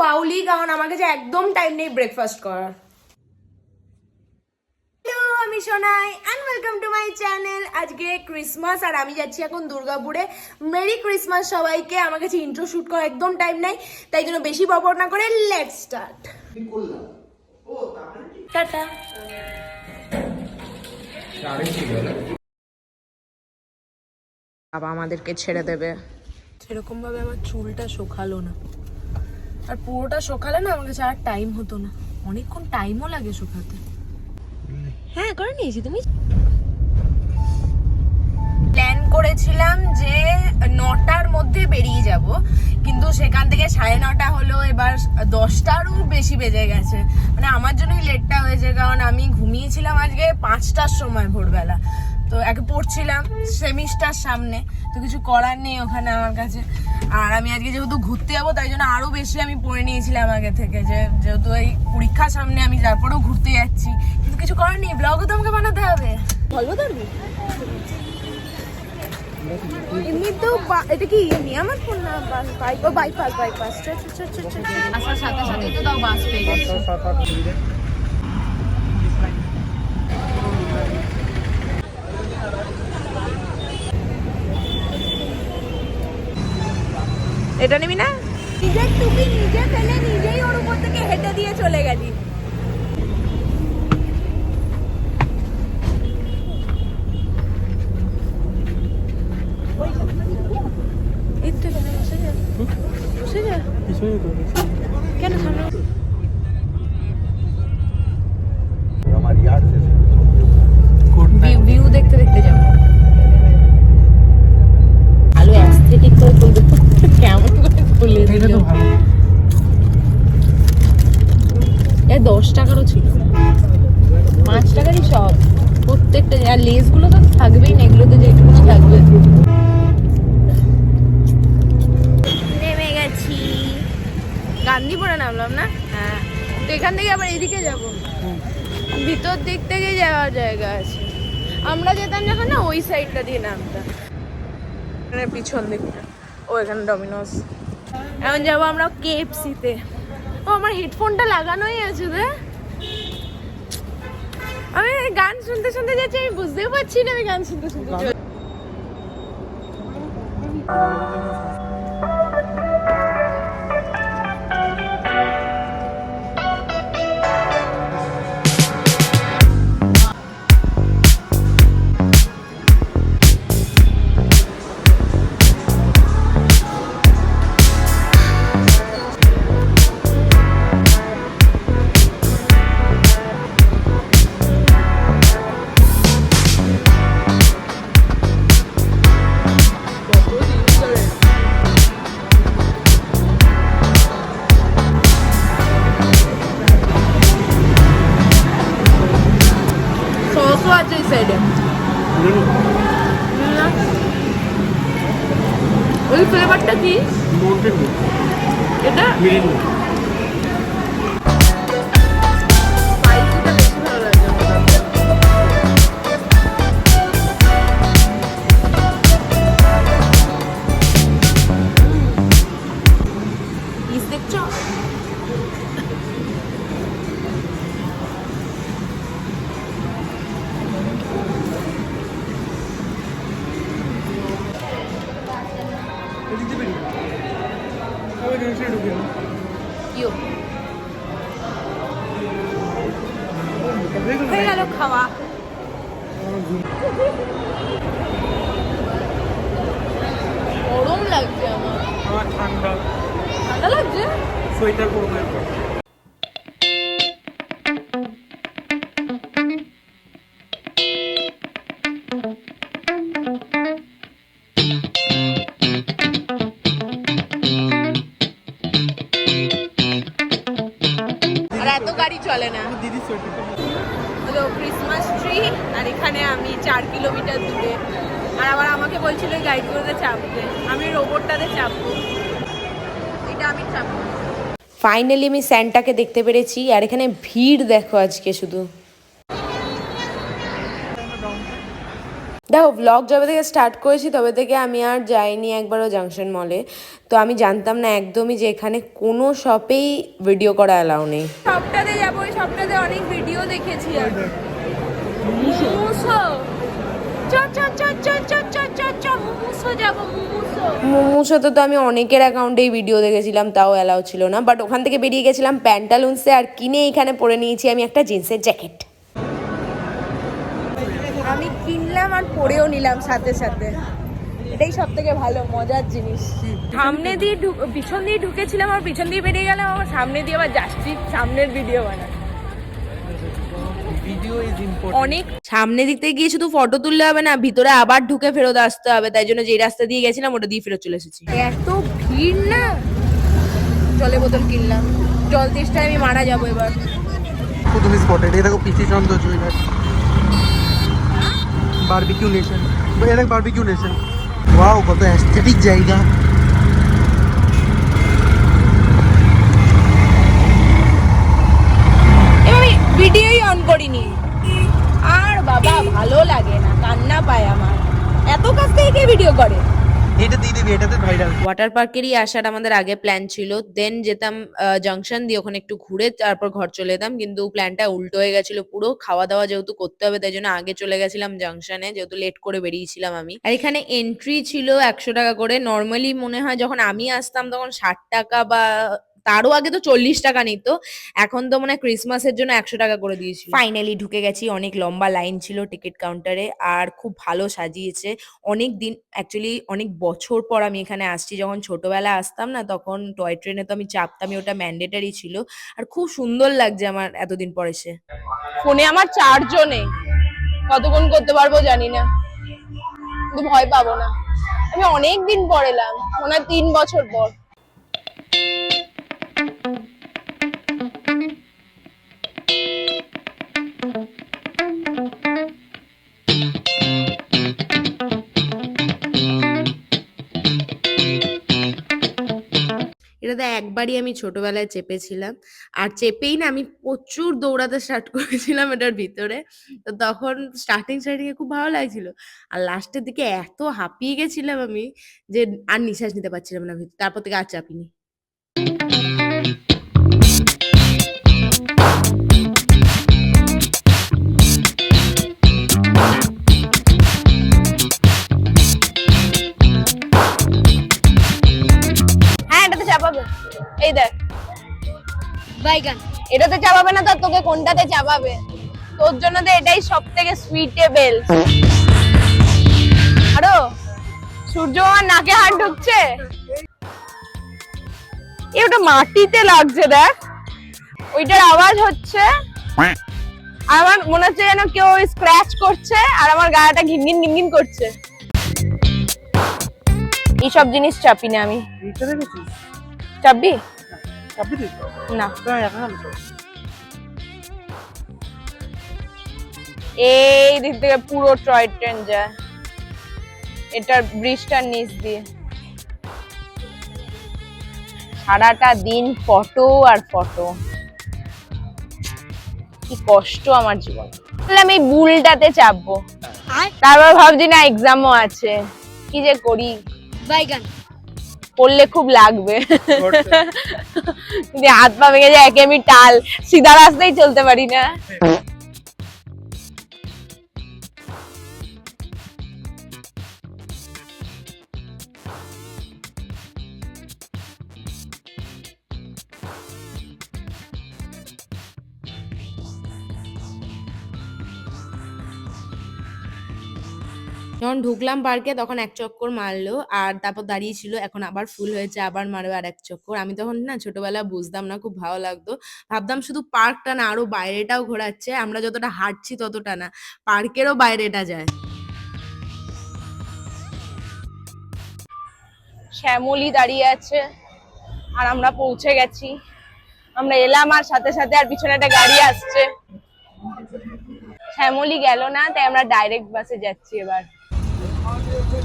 বাউলি, কারণ আমার কাছে একদম টাইম নেই ব্রেকফাস্ট করার। হ্যালো, আমি Sonai and welcome to my channel. আজকে ক্রিসমাস আর আমি যাচ্ছি এখন দুর্গাপুরে। মেরি ক্রিসমাস সবাইকে। আমার কাছে ইন্ট্রো শুট করার একদম টাইম নাই, তাই জন্য বেশি বকবক না করে লেটস স্টার্ট। টাটা। বাবা আমাদেরকে ছেড়ে দেবে। সেরকম ভাবে আমার চুলটা শোকালো না, আর পুরোটা শোকালে না আমার কাছে আর টাইম হতো না। অনেকক্ষণ টাইমও লাগে শোকাতে। হ্যাঁ করে নিয়েছি। তুমি প্ল্যান করেছিলাম যে 9টার মধ্যে বেরিয়ে যাব, কিন্তু সেখান থেকে 9:30 হলো, এবার 10টারও বেশি বেজে গেছে। মানে আমার জন্যই লেটটা হয়েছে, কারণ আমি ঘুমিয়েছিলাম আজকে 5টার সময় ভোরবেলা। তো একে পড়ছিলাম সেমিস্টার সামনে, তো কিছু করার নেই ওখানে আমার কাছে। আর আমি আজকে যেহেতু ঘুরতে যাবো, তাই জন্য আরো বেশি আমি পড়ে নিয়েছিলাম আগে থেকে, যে যেহেতু এই পরীক্ষার সামনে আমি তারপরেও ঘুরতে যাচ্ছি। কিন্তু কিছু করার নেই, ব্লগও তো আমাকে বানাতে হবে। বলবো ধরবি এমনিতেও এটা কি আমার ফোন না, বাইপাস আসার সাথে সাথে তো দাও বাস পেয়ে গেছে। এটা নিবি না? নিজের টুপি নিজে ফেলে নিজেই ওর উপর থেকে হেঁটে দিয়ে চলে গেলি। কেন ভিউ দেখতে দেখতে যাবো। আলু অ্যাস্থেটিক করে তুলবে, কেমন করে তুলে দিল। 10 টাকারও ছিল, 5 টাকারই সব প্রত্যেকটা। আর লেস গুলো তো থাকবেই না, এগুলোতে যেটুকু থাকবে। নেমে গেছি, গান্ধীপুরে নামলাম না? হ্যাঁ, তো এখান থেকে আবার এদিকে যাব, ভিতর দিক থেকে যাওয়ার জায়গা আছে। আমরা যেতাম যখন না, ওই সাইডটা দিয়ে নামতাম, পিছন দিকটা। ও এখানে ডমিনোস। এখন যাবো আমরা KFC-তে। ও আমার হেডফোনটা লাগানোই আছে রে। আমি গান শুনতে শুনতে যাচ্ছি, আমি বুঝতেও পারছি না আমি গান শুনতে শুনতে। ওই ফ্লেভারটা কি? এটা স্পাইসিটা বেশি ভালো লাগে। পিস দেখছো? হয়ে গেল খাওয়া। গরম লাগছে আমার। ঠান্ডা ঠান্ডা লাগছে, সোয়েটার পরবো এরপর। এত গাড়ি চলে না। ক্রিসমাস ট্রি, আর এখানে আমি 4 কিলোমিটার দূরে। আর আবার আমাকে বলছিল গাইডগুলোতে চাপতে, আমি রোবটটাতে চাপবো, এটা আমি চাপবো। ফাইনালি আমি স্যান্টাকে দেখতে পেরেছি, আর এখানে ভিড় দেখো আজকে শুধু। দেখো ব্লগ যবে থেকে স্টার্ট করেছি তবে থেকে আমি আর যাইনি একবারও জাংশন মলে। তো আমি জানতাম না একদমই যে এখানে কোনো শপেই ভিডিও করা অ্যালাউ নেই। শপটাতে যাবো, ওই শপটাতে অনেক ভিডিও দেখেছি আর মোমোসোতে তো আমি অনেকের অ্যাকাউন্টেই ভিডিও দেখেছিলাম, তাও অ্যালাউ ছিল না। বাট ওখান থেকে বেরিয়ে গেছিলাম প্যান্টালুন্সে আর কিনে এখানে পরে নিয়েছি আমি একটা জিন্সের জ্যাকেট। আমি কিনলাম আর পরেও নিলাম সাথে সাথে, এটাই সব থেকে ভালো মজার জিনিস। সামনে দিয়ে পিছন দিয়ে ঢুকেছিলাম আর পিছন দিয়ে বেরিয়ে গেলাম, আমার সামনে দিয়ে আবার যাচ্ছি সামনের ভিডিও বানাই। অনেক সামনে দিক থেকে গিয়ে শুধু ফটো তুললে হবে না, ভিতরে আবার ঢুকে ফেরত আসতে হবে। তাই জন্য যে রাস্তা দিয়ে গেছিলাম ওটা দিয়ে ফেরত চলে এসেছি। এত ভিড় না, জলের বোতল কিনলাম, জল তেষ্টায় আমি মারা যাবো এবার। তুমি স্পটেড এই দেখো পিসি চন্দ্র জুয়েলার বারবিকিউ নেশন, এই দেখো বারবিকিউ নেশন। ওয়াও কত অ্যাস্থেটিক জায়গা। আমি ভিডিওই অন করিনি আর বাবা ভালো লাগে না, কান্না পায় আমার। এত কাছ থেকে ভিডিও করে, এটা দিয়ে দিবি, এটাতে ভাইরাল। ওয়াটার পার্কেরই আসার আমাদের আগে প্ল্যান ছিল, দেন যেতাম জাংশন দিয়ে, ওখানে একটু ঘুরে তারপর ঘর চলে যেতাম। কিন্তু প্ল্যানটা উল্টো হয়ে গেছিল পুরো। খাওয়া দাওয়া যেহেতু করতে হবে তাই জন্য আগে চলে গেছিলাম জাংশনে, যেহেতু লেট করে বেরিয়েছিলাম আমি। আর এখানে এন্ট্রি ছিল 100 টাকা করে। নর্মালি মনে হয় যখন আমি আসতাম তখন 60 টাকা বা তারও আগে তো 40 টাকা নিত, এখন তো মনে হয় ক্রিসমাসের জন্য 100 টাকা করে দিয়েছিল। ফাইনালি ঢুকে গেছি, অনেক লম্বা লাইন ছিল টিকিট কাউন্টারে আর খুব ভালো সাজিয়েছে। অনেক দিন, অ্যাকচুয়ালি অনেক বছর পর আমি এখানে আসছি। যখন ছোটবেলা আসতাম না তখন টয় ট্রেনে তো আমি চাপতামই, ওটা ম্যান্ডেটারি ছিল। আর খুব সুন্দর লাগছে আমার এতদিন পর এসে। ফোনে আমার চার্জও নেই, কতক্ষণ করতে পারবো জানি না, কিন্তু ভয় পাবো না। আমি অনেক দিন পর এলাম, মনে হয় 3 বছর পর। এটাতে একবারই আমি ছোটবেলায় চেপেছিলাম, আর চেপেই না আমি প্রচুর দৌড়াতে স্টার্ট করেছিলাম এটার ভিতরে। তো তখন স্টার্টিং এ খুব ভালো লাগছিল, আর লাস্টের দিকে এত হাঁপিয়ে গেছিলাম আমি যে আর নিঃশ্বাস নিতে পারছিলাম না ভিতরে। তারপর থেকে আর চাপিনি। চাপাবে, এই দেখ বাইগান, এটাতে চাপাবে না তো তোকে কোনটাতে চাপাবে? তোর জন্য তো এটাই সব থেকে সুইটেবল। আরো সূর্য আমার নাকে হাত ঢুকছে, এটা মাটিতে লাগছে দেখ, ওইটার আওয়াজ হচ্ছে। আমার মনে হচ্ছে যেন কেউ স্ক্র্যাচ করছে আর আমার গায়েটা ঘিনঘিন ঘিনঘিন করছে। এইসব জিনিস চাপি না আমি। চাপবি না, এই দিক থেকে পুরো টয় ট্রেন যায়, এটার ব্রিজটার নিচ দিয়ে। সারাটা দিন ফটো আর ফটো, কি কষ্ট আমার জীবন। আমি বুলটাতে চাপবো, তারপর ভাবছি না এক্সামও আছে, কি যে করি। বাইগান পড়লে খুব লাগবে, হাত পা ভেঙে যায়, একে আমি টাল, সিধা রাস্তায় চলতে পারি না। যখন ঢুকলাম পার্কে তখন 1 চক্কর মারলো আর তারপর দাঁড়িয়েছিল, এখন আবার ফুল হয়েছে, আবার মারবে আর 1 চক্কর। আমি তখন না ছোটবেলা বুঝতাম না, খুব ভালো লাগতো, ভাবতাম শুধু পার্কটা না আরো বাইরেটাও ঘোরাচ্ছে। আমরা যতটা হাঁটছি ততটা না, পার্কেরও বাইরেটা যায়। শ্যামলী দাঁড়িয়ে আছে আর আমরা পৌঁছে গেছি। আমরা এলাম আর সাথে সাথে আর পিছনে একটা গাড়ি আসছে। শ্যামলী গেল না, তাই আমরা ডাইরেক্ট বাসে যাচ্ছি। এবার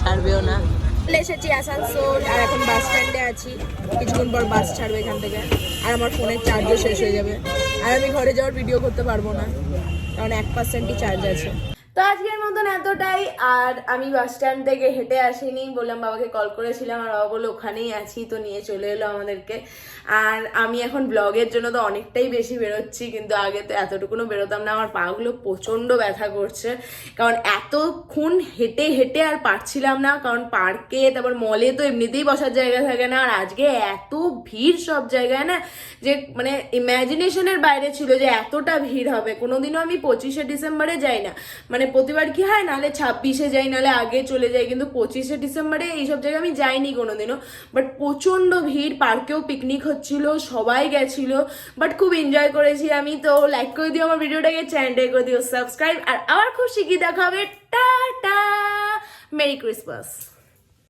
ছাড়বেও না। এসেছি আসানসোল আর এখন বাস স্ট্যান্ডে আছি, কিছুক্ষণ পর বাস ছাড়বে এখান থেকে। আর আমার ফোনের চার্জও শেষ হয়ে যাবে আর আমি ঘরে যাওয়ার ভিডিও করতে পারবো না, কারণ 1%ই চার্জ আছে। তো তো আজকের মতন এতটাই। আর আমি বাস স্ট্যান্ড থেকে হেঁটে আসিনি, বললাম বাবাকে কল করেছিলাম আর বাবা বললো ওখানেই আছি, তো নিয়ে চলে এলো আমাদেরকে। আর আমি এখন ব্লগের জন্য তো অনেকটাই বেশি বেরোচ্ছি, কিন্তু আগে তো এতটুকুনো বেরোতাম না। আমার পাগুলো প্রচণ্ড ব্যথা করছে, কারণ এতক্ষণ হেঁটে হেঁটে আর পারছিলাম না, কারণ পার্কে তারপর মলে তো এমনিতেই বসার জায়গা থাকে না, আর আজকে এত ভিড় সব জায়গায় না, যে মানে ইমাজিনেশনের বাইরে ছিল যে এতটা ভিড় হবে। কোনোদিনও আমি 25শে ডিসেম্বরে যাই না, মানে প্রতিবার কি হয় নাহলে 26শে যাই, নাহলে আগে চলে যাই, কিন্তু 25শে ডিসেম্বরে এইসব জায়গায় আমি যাইনি কোনোদিনও। বাট প্রচণ্ড ভিড়, পার্কেও পিকনিক হচ্ছিল, সবাই গেছিল, বাট খুব এনজয় করেছি আমি। তো লাইক করে দিও আমার ভিডিওটাকে, চ্যানেলটাকে করে দিও সাবস্ক্রাইব, আর আবার খুব শিগগিরই দেখা হবে। Tata, merry Christmas.